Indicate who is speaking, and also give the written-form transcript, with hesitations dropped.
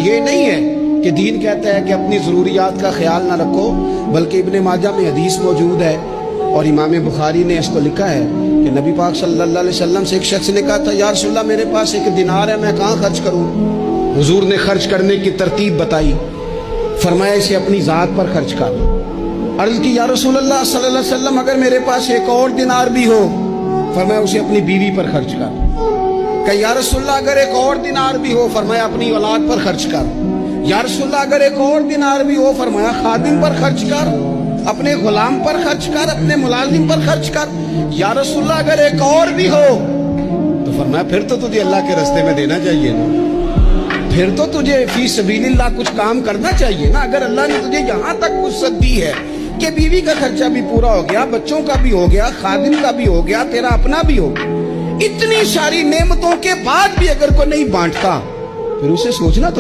Speaker 1: یہ نہیں ہے کہ دین کہتا ہے کہ اپنی ضروریات کا خیال نہ رکھو، بلکہ ابن ماجہ میں حدیث موجود ہے اور امام بخاری نے اس کو لکھا ہے کہ نبی پاک صلی اللہ علیہ وسلم سے ایک شخص نے کہا تھا، یا رسول اللہ میرے پاس 1 دینار ہے، میں کہاں خرچ کروں؟ حضور نے خرچ کرنے کی ترتیب بتائی، فرمایا اسے اپنی ذات پر خرچ کر۔ عرض کی یا رسول اللہ صلی اللہ علیہ وسلم اگر میرے پاس 1 اور دینار بھی ہو؟ فرمایا اسے اپنی بیوی پر خرچ کر۔ کہ یا رسول اللہ اگر 1 اور دینار بھی ہو؟ فرمایا اپنی اولاد پر خرچ کر۔ یا رسول اللہ اگر 1 اور دینار بھی ہو؟ فرمایا خادم پر خرچ کر، اپنے غلام پر خرچ کر، اپنے ملازم پر خرچ کر۔ یا رسول اللہ اگر 1 اور بھی ہو؟ تو فرمایا پھر تو تجھے اللہ کے راستے میں دینا چاہیے نا، پھر تو تجھے فی سبیل اللہ کچھ کام کرنا چاہیے نا۔ اگر اللہ نے تجھے یہاں تک وسعت دی ہے کہ بیوی کا خرچہ بھی پورا ہو گیا، بچوں کا بھی ہو گیا، خادم کا بھی ہو گیا، تیرا اپنا بھی ہو گیا، اتنی ساری نعمتوں کے بعد بھی اگر کوئی نہیں بانٹتا، پھر اسے سوچنا تو